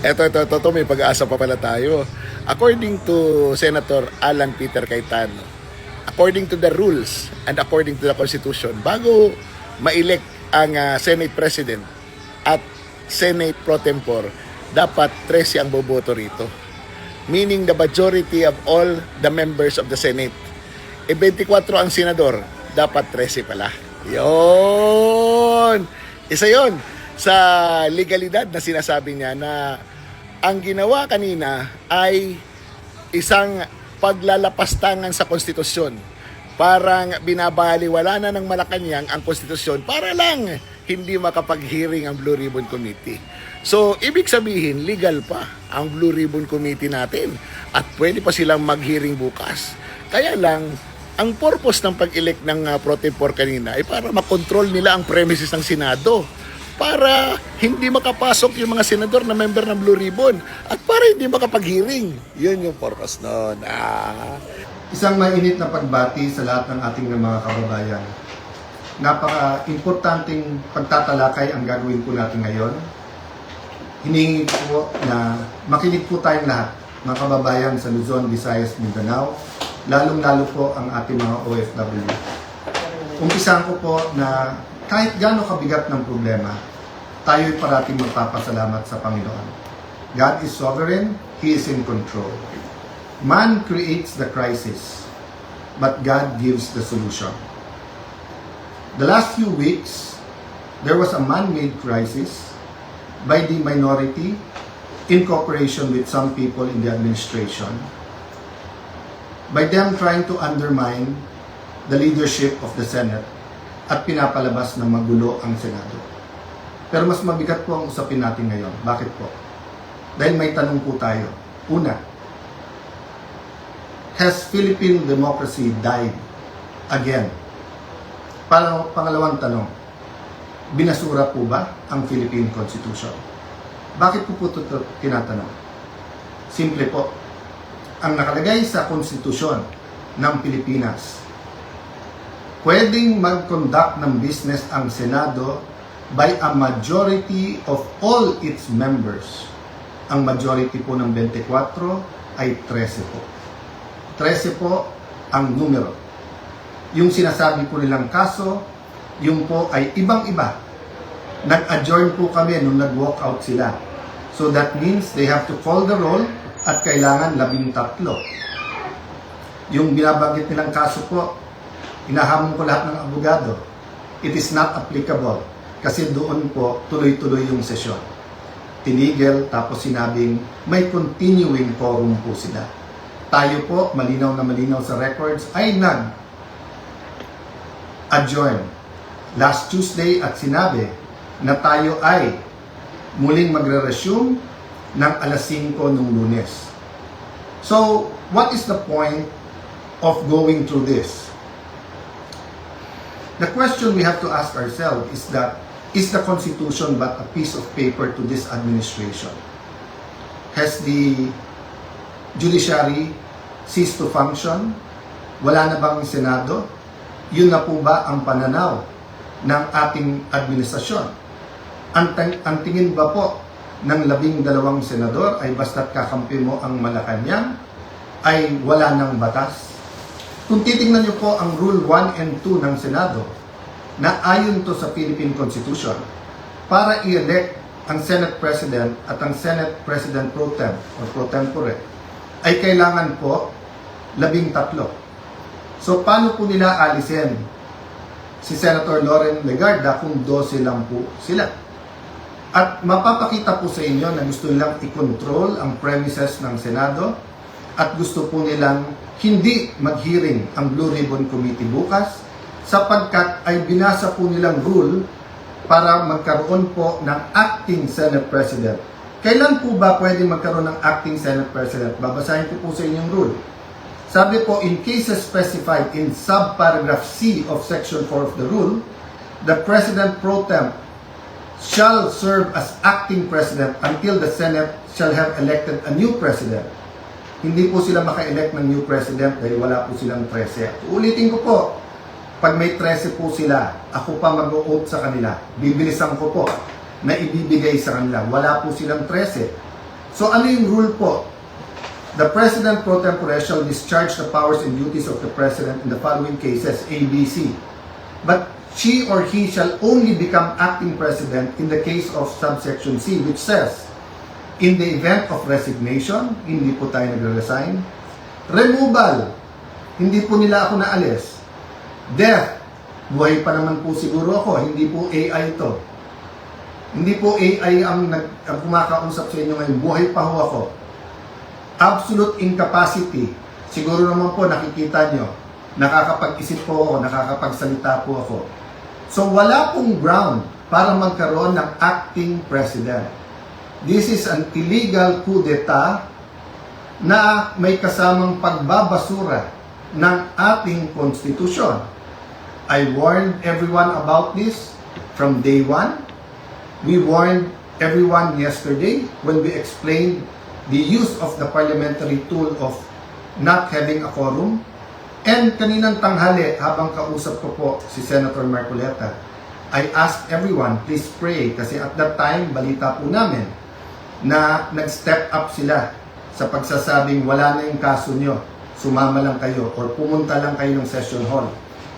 Ito, may pag-asa pa pala tayo. According to Senator Alan Peter Cayetano, according to the rules and according to the Constitution, bago ma-elect ang Senate President at Senate Pro Tempore, dapat 13 ang boboto rito. Meaning the majority of all the members of the Senate. 24 ang senador, dapat 13 pala. Yon! Isa yon sa legalidad na sinasabi niya na ang ginawa kanina ay isang paglalapastangan sa konstitusyon. Parang binabaliwala na ng Malacanang ang konstitusyon para lang hindi makapag-hearing ang Blue Ribbon Committee. So, ibig sabihin, legal pa ang Blue Ribbon Committee natin at pwede pa silang mag-hearing bukas. Kaya lang, ang purpose ng pag-elect ng Pro Tempore kanina ay para makontrol nila ang premises ng Senado, para hindi makapasok yung mga senador na member ng Blue Ribbon at para hindi makapag-hearing. Yun yung purpose nun. Isang mainit na pagbati sa lahat ng ating mga kababayan. Napaka-importanting pagtatalakay ang gagawin po natin ngayon. Hiningi po na makinig po tayong lahat, mga kababayan sa Luzon, Visayas, Mindanao, lalong-lalo po ang ating mga OFW. Umpisahan ko po na kahit gaano kabigat ng problema, tayo'y parating magpapasalamat sa Panginoon. God is sovereign, He is in control. Man creates the crisis, but God gives the solution. The last few weeks, there was a man-made crisis by the minority in cooperation with some people in the administration, by them trying to undermine the leadership of the Senate at pinapalabas na magulo ang Senado. Pero mas mabigat po ang usapin natin ngayon. Bakit po? Dahil may tanong po tayo. Una, has Philippine democracy died again? Pangalawang tanong, binasura po ba ang Philippine Constitution? Bakit po ito tinatanong? Simple po, ang nakalagay sa konstitusyon ng Pilipinas, pwedeng mag-conduct ng business ang Senado by a majority of all its members. Ang majority po ng 24 ay 13 po. 13 po ang numero. Yung sinasabi po nilang kaso, yung po ay ibang-iba. Nag-adjourn po kami nung nag-walk out sila. So that means they have to call the roll at kailangan 13. Yung binabanggit nilang kaso po, inahamon ko lahat ng abogado. It is not applicable kasi doon po tuloy-tuloy yung sesyon. Tinigil tapos sinabing may continuing quorum po sila. Tayo po, malinaw na malinaw sa records, ay nag-adjourn last Tuesday at sinabi na tayo ay muling magre-resume ng alas 5 nung Lunes. So, what is the point of going through this? The question we have to ask ourselves is that, is the Constitution but a piece of paper to this administration? Has the judiciary ceased to function? Wala na bang Senado? Yun na po ba ang pananaw ng ating administrasyon? Ang tingin ba po ng 12 senador ay basta't kakampi mo ang Malacanang ay wala ng batas? Kung titingnan niyo po ang Rule 1 and 2 ng Senado, na ayon to sa Philippine Constitution, para i-elect ang Senate President at ang Senate President Pro Tem or Pro Tempore, ay kailangan po 13. So, paano po nila alisin si Senator Loren Legarda kung 12 lang po sila? At mapapakita po sa inyo na gusto nilang i-control ang premises ng Senado at gusto po nilang hindi mag-hearing ang Blue Ribbon Committee bukas sapagkat ay binasa po nilang rule para magkaroon po ng acting Senate President. Kailan po ba pwede magkaroon ng acting Senate President? Babasahin ko po sa inyong rule. Sabi po, in cases specified in subparagraph C of Section 4 of the rule, the President Pro Tem shall serve as acting President until the Senate shall have elected a new President. Hindi po sila maka-elect ng new President dahil wala po silang 13. Ulitin ko po, pag may 13 po sila, ako pa mag-o-oath sa kanila. Bibilisan ko po na ibibigay sa kanila. Wala po silang 13. So ano yung rule po? The President pro tempore shall discharge the powers and duties of the President in the following cases, A, B, C. But she or he shall only become acting President in the case of subsection C, which says, in the event of resignation, hindi po tayo nagre-resign. Removal, hindi po nila ako naalis. Death, buhay pa naman po siguro ako, hindi po AI ito. Hindi po AI ang kumakausap sa inyo ngayon, buhay pa ho ako. Absolute incapacity, siguro naman po nakikita nyo, nakakapag-isip po ako, nakakapagsalita po ako. So wala pong ground para magkaroon ng acting president. This is an illegal coup d'etat na may kasamang pagbabasura ng ating konstitusyon. I warned everyone about this from day one. We warned everyone yesterday when we explained the use of the parliamentary tool of not having a quorum. And kaninang tanghali, habang kausap ko po si Senator Marcoleta, I asked everyone, please pray, kasi at that time, balita po namin na nag-step up sila sa pagsasabing wala na yung kaso nyo, sumama lang kayo or pumunta lang kayo ng session hall.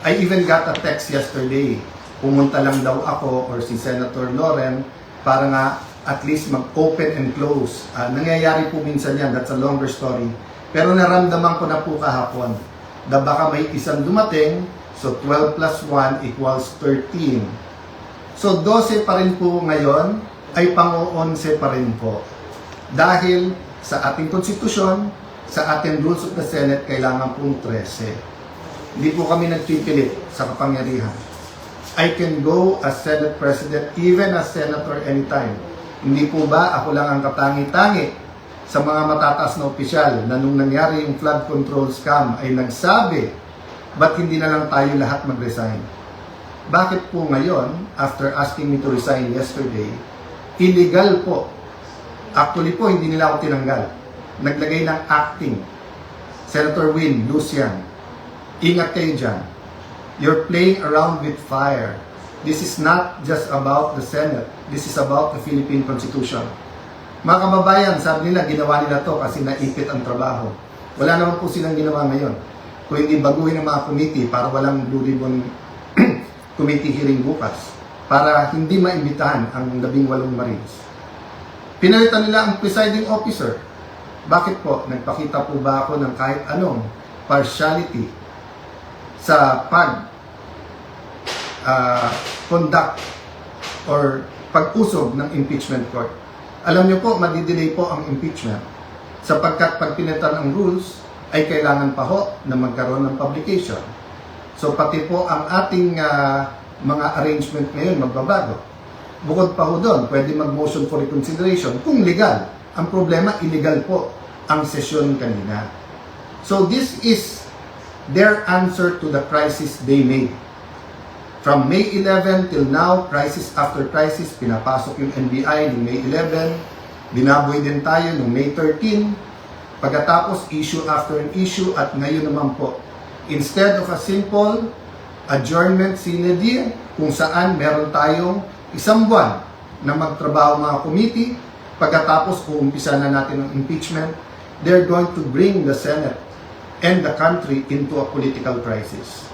I even got a text yesterday, pumunta lang daw ako or si Senator Loren para nga at least mag-open and close. Nangyayari po minsan yan, that's a longer story. Pero naramdaman ko na po kahapon na baka may isang dumating, so 12 plus 1 equals 13. So 12 pa rin po ngayon, ay pang-11 pa rin po. Dahil sa ating konstitusyon, sa ating rules of the Senate, kailangan pong 13. Hindi po kami nagpipilit sa kapangyarihan. I can go as Senate President, even as Senator anytime. Hindi po ba ako lang ang katangi-tangi sa mga matataas na opisyal na nung nangyari yung flood control scam ay nagsabi, ba't hindi na lang tayo lahat mag-resign? Bakit po ngayon, after asking me to resign yesterday, illegal po. Actually po, hindi nila ako tinanggal. Naglagay ng acting. Senator Win, Lucian, ingat kayo dyan. You're playing around with fire. This is not just about the Senate. This is about the Philippine Constitution. Mga kababayan, sabi nila, ginawa nila to kasi naipit ang trabaho. Wala naman po silang ginawa ngayon. Kung hindi baguhin ang mga committee para walang Blue Ribbon committee hearing bukas. Para hindi maimbitahan ang 18 Marines. Pinalitan nila ang presiding officer. Bakit po? Nagpakita po ba ako ng kahit anong partiality sa conduct or pag-usog ng impeachment court? Alam niyo po, madidelay po ang impeachment sapagkat pag pinalitan ang rules ay kailangan pa ho na magkaroon ng publication. So pati po ang ating mga arrangement ngayon magbabago. Bukod pa ho doon, pwede mag-motion for reconsideration kung legal. Ang problema, illegal po ang sesyon kanina. So this is their answer to the crisis they made. From May 11 till now, crisis after crisis, pinapasok yung NBI noong May 11, binaboy din tayo noong May 13, pagkatapos issue after an issue, at ngayon naman po, instead of a simple adjournment sine die, kung saan meron tayong isang buwan na magtrabaho mga committee, pagkatapos uumpisa na natin ang impeachment, they're going to bring the Senate and the country into a political crisis.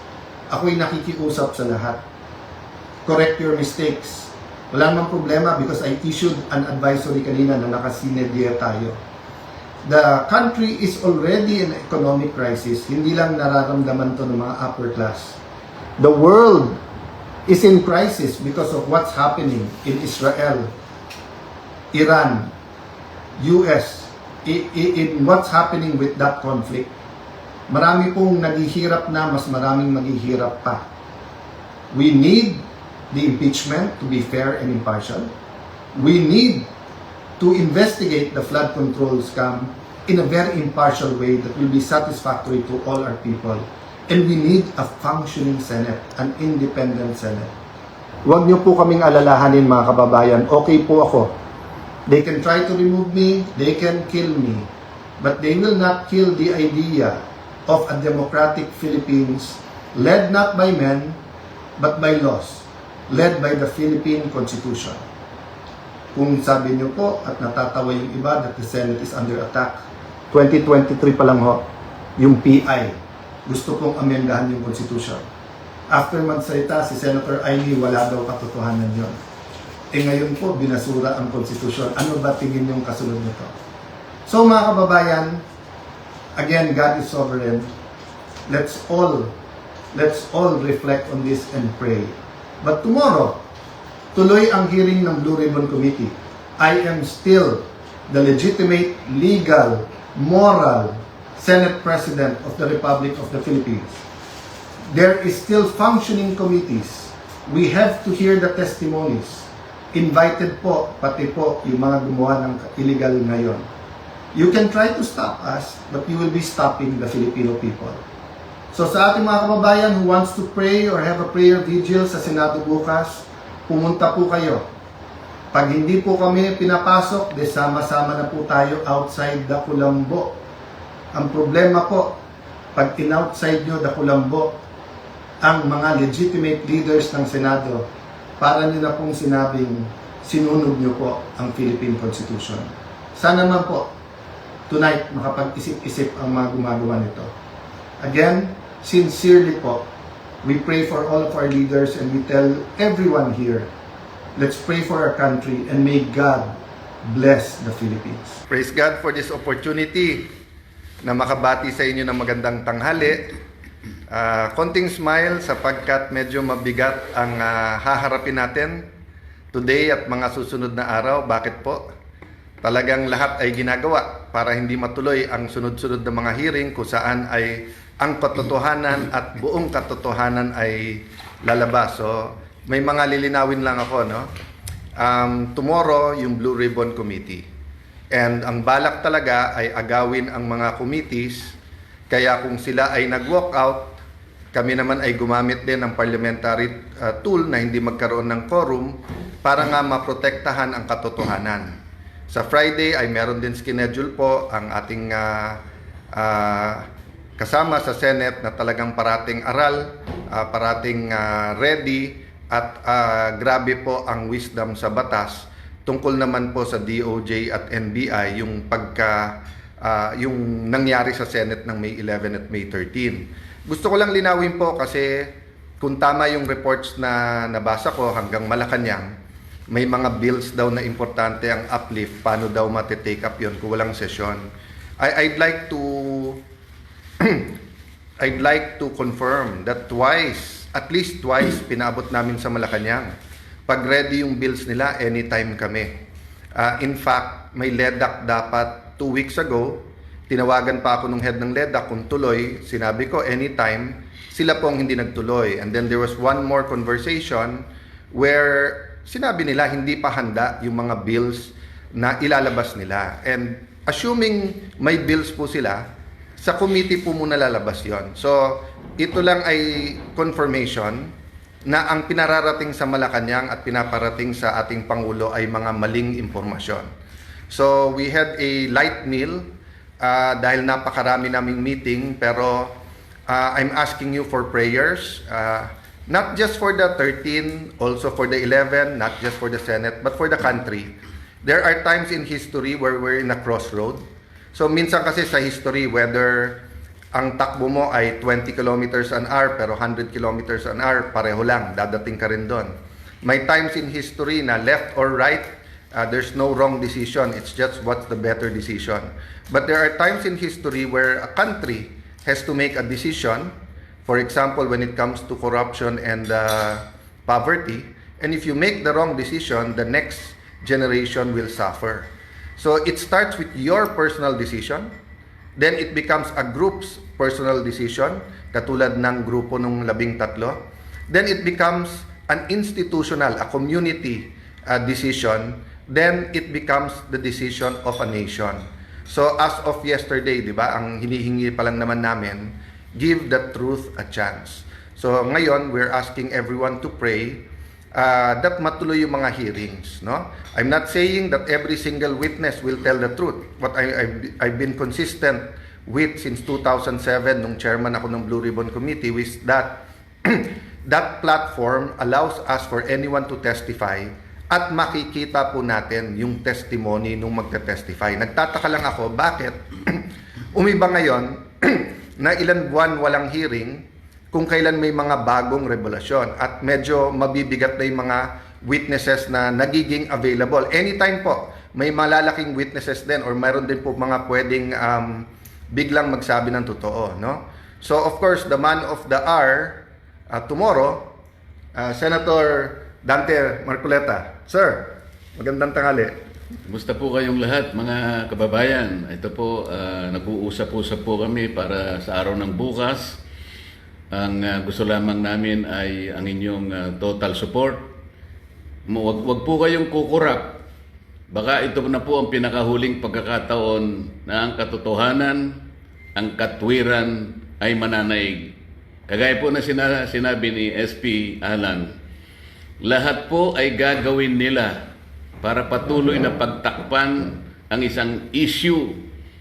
Ako'y nakikiusap sa lahat. Correct your mistakes. Wala namang problema because I issued an advisory kanina na nakasine die tayo. The country is already in economic crisis. Hindi lang nararamdaman to ng mga upper class. The world is in crisis because of what's happening in Israel, Iran, US, in what's happening with that conflict. Marami pong naghihirap na, mas maraming maghihirap pa. We need the impeachment to be fair and impartial. We need to investigate the flood control scam in a very impartial way that will be satisfactory to all our people. And we need a functioning Senate, an independent Senate. Huwag niyo po kaming alalahanin mga kababayan, okay po ako. They can try to remove me, they can kill me, but they will not kill the idea of a democratic Philippines led not by men, but by laws, led by the Philippine Constitution. Kung sabi niyo po at natatawa yung iba that the Senate is under attack, 2023 pa lang ho, yung PI, gusto pong amendahan yung Constitution. After magsalita si Senator Aimee, wala daw katotohanan yon. Ngayon po, binasura ang Constitution. Ano ba tingin yung kasunod nito? So mga kababayan, again, God is sovereign. Let's all reflect on this and pray. But tomorrow, tuloy ang hearing ng Blue Ribbon Committee. I am still the legitimate, legal, moral Senate President of the Republic of the Philippines. There is still functioning committees. We have to hear the testimonies. Invited po, pati po yung mga gumawa ng illegal ngayon. You can try to stop us, but you will be stopping the Filipino people. So sa ating mga kababayan who wants to pray or have a prayer vigil sa Senado bukas, pumunta po kayo. Pag hindi po kami pinapasok, de sama-sama na po tayo outside the Kulambo. Ang problema po, pag in-outside nyo the Kulambo, ang mga legitimate leaders ng Senado, para nyo na pong sinabing sinunod nyo po ang Philippine Constitution. Sana naman po, tonight, makapag-isip-isip ang mga gumagawa nito. Again, sincerely po, we pray for all of our leaders and we tell everyone here, let's pray for our country and may God bless the Philippines. Praise God for this opportunity na makabati sa inyo ng magandang tanghali. Konting smile sapagkat medyo mabigat ang haharapin natin today at mga susunod na araw. Bakit po? Talagang lahat ay ginagawa para hindi matuloy ang sunod-sunod na mga hearing kung saan ay ang katotohanan at buong katotohanan ay lalabas. So, may mga lilinawin lang ako, no? Tomorrow, yung Blue Ribbon Committee. And ang balak talaga ay agawin ang mga committees. Kaya kung sila ay nag-walk out, kami naman ay gumamit din ng parliamentary tool na hindi magkaroon ng quorum para nga maprotektahan ang katotohanan. Sa Friday ay meron din schedule po ang ating kasama sa Senate na talagang parating aral, parating ready at grabe po ang wisdom sa batas tungkol naman po sa DOJ at NBI yung yung nangyari sa Senate ng May 11 at May 13. Gusto ko lang linawin po kasi kung tama yung reports na nabasa ko hanggang Malacanang, may mga bills daw na importante ang uplift, paano daw matitake up yun kung walang sesyon. I'd like to confirm that at least twice, pinaabot namin sa Malacanang. Pag ready yung bills nila, anytime kami. In fact, may LEDAC dapat 2 weeks ago, tinawagan pa ako nung head ng LEDAC kung tuloy, sinabi ko anytime, sila pong hindi nagtuloy. And then there was one more conversation where sinabi nila hindi pa handa yung mga bills na ilalabas nila. And assuming may bills po sila, sa committee po muna lalabas yon. So, ito lang ay confirmation na ang pinararating sa Malacanang at pinaparating sa ating Pangulo ay mga maling impormasyon. So, we had a light meal dahil napakarami naming meeting, pero I'm asking you for prayers, not just for the 13, also for the 11, not just for the Senate, but for the country. There are times in history where we're in a crossroad. So minsan kasi sa history, whether ang takbo mo ay 20 kilometers an hour pero 100 kilometers an hour, pareho lang, dadating ka rin doon. May times in history na left or right, there's no wrong decision, it's just what's the better decision. But there are times in history where a country has to make a decision, for example, when it comes to corruption and poverty, and if you make the wrong decision, the next generation will suffer. So it starts with your personal decision, then it becomes a group's personal decision, katulad ng grupo nung 13. Then it becomes an institutional, a community decision, then it becomes the decision of a nation. So as of yesterday, di ba, ang hinihingi pa lang naman namin, give the truth a chance. So ngayon, we're asking everyone to pray that matuloy yung mga hearings, no? I'm not saying that every single witness will tell the truth. What I've been consistent with since 2007 nung chairman ako ng Blue Ribbon Committee was that that platform allows us for anyone to testify at makikita po natin yung testimony nung magte-testify. Nagtataka lang ako, bakit umiba ngayon na ilan buwan walang hearing kung kailan may mga bagong revelasyon at medyo mabibigat na yung mga witnesses na nagiging available. Anytime po, may malalaking witnesses din or mayroon din po mga pwedeng biglang magsabi ng totoo. No? So of course, the man of the hour tomorrow, Senator Dante Marcoleta. Sir, magandang tanghali. Kumusta po kayong lahat mga kababayan? Ito po, nag-uusap-usap po kami para sa araw ng bukas. Ang gusto lamang namin ay ang inyong total support. Wag po kayong kukurap. Baka ito na po ang pinakahuling pagkakataon na ang katotohanan, ang katwiran ay mananaig. Kagaya po na sinabi ni SP Alan, lahat po ay gagawin nila para patuloy na pagtakpan ang isang issue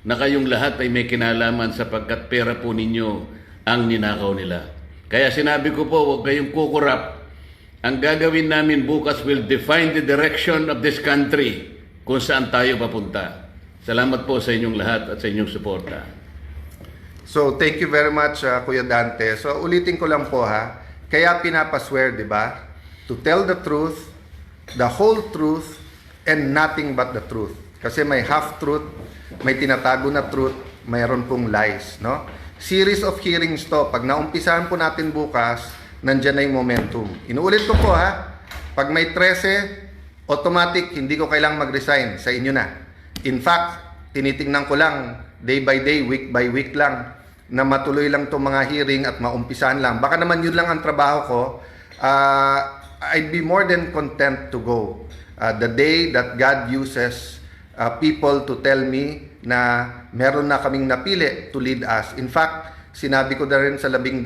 na kayong lahat ay may kinalaman sapagkat pera po ninyo ang ninakaw nila. Kaya sinabi ko po, huwag kayong kukurap. Ang gagawin namin bukas will define the direction of this country kung saan tayo papunta. Salamat po sa inyong lahat at sa inyong suporta. So, thank you very much, Kuya Dante. So, ulitin ko lang po ha. Kaya pinapaswear, di ba? To tell the truth, the whole truth, and nothing but the truth. Kasi may half-truth, may tinatago na truth, mayroon pong lies. No? Series of hearings to. Pag naumpisahan po natin bukas, nandyan na yung momentum. Inuulit ko po ha. Pag may 13, automatic, hindi ko kailangang mag-resign. Sa inyo na. In fact, tinitingnan ko lang, day by day, week by week lang, na matuloy lang itong mga hearing at maumpisahan lang. Baka naman yun lang ang trabaho ko. I'd be more than content to go. The day that God uses people to tell me na meron na kaming napili to lead us. In fact, sinabi ko na rin sa 12,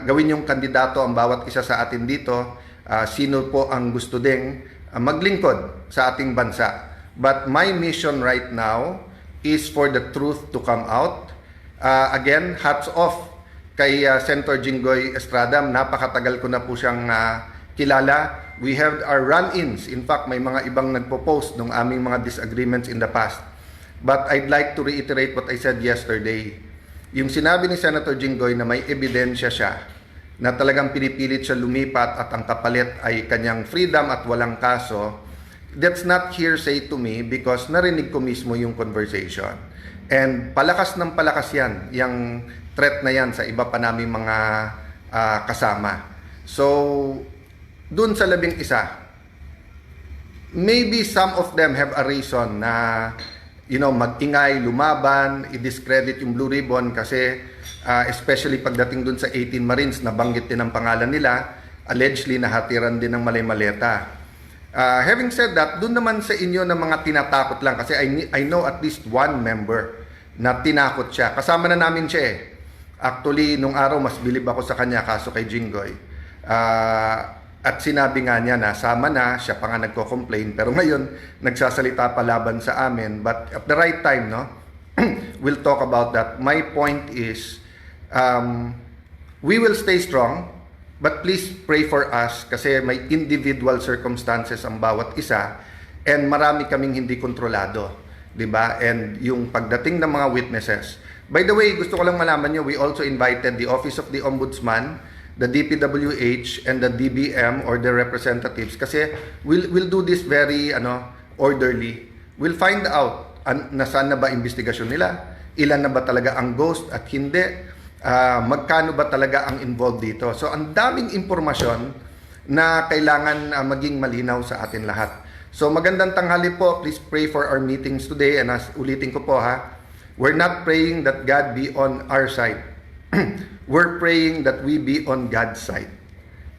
gawin yung kandidato ang bawat isa sa atin dito. Sino po ang gusto ding maglingkod sa ating bansa. But my mission right now is for the truth to come out. Again, hats off kay Senator Jinggoy Estrada. Napakatagal ko na po siyang kilala. We have our run-ins. In fact, may mga ibang nagpo-post ng aming mga disagreements in the past. But I'd like to reiterate what I said yesterday. Yung sinabi ni Senator Jinggoy na may ebidensya siya na talagang pinipilit siya lumipat at ang kapalit ay kanyang freedom at walang kaso, that's not hearsay to me because narinig ko mismo yung conversation. And palakas ng palakas yan, yung threat na yan sa iba pa naming mga kasama. So, dun sa 11, maybe some of them have a reason na, mag-ingay, lumaban, i-discredit yung Blue Ribbon kasi especially pagdating dun sa 18 Marines, nabanggit din ang pangalan nila, allegedly nahatiran din ng malay-maleta. Having said that, dun naman sa inyo na mga tinatakot lang kasi I know at least one member na tinakot siya. Kasama na namin siya eh. Actually, nung araw, mas bilib ako sa kanya kaso kay Jinggoy. At sinabi nga niya na sama na, siya pa nga nagko-complain. Pero ngayon, nagsasalita pa laban sa amin. But at the right time, no, we'll talk about that. My point is, we will stay strong, but please pray for us kasi may individual circumstances ang bawat isa and marami kaming hindi kontrolado. Diba? And yung pagdating ng mga witnesses. By the way, gusto ko lang malaman nyo, we also invited the Office of the Ombudsman, the DPWH, and the DBM or the representatives kasi we'll do this very orderly. We'll find out nasaan na ba investigasyon nila, ilan na ba talaga ang ghost at hindi, magkano ba talaga ang involved dito. So ang daming impormasyon na kailangan maging malinaw sa atin lahat. So magandang tanghali po. Please pray for our meetings today. And ulitin ko po ha, we're not praying that God be on our side. We're praying that we be on God's side.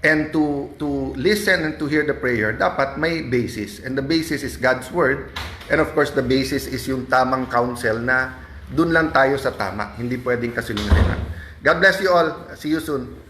And to listen and to hear the prayer, dapat may basis. And the basis is God's Word. And of course, the basis is yung tamang counsel na dun lang tayo sa tama. Hindi pwedeng kasinungalingan. God bless you all. See you soon.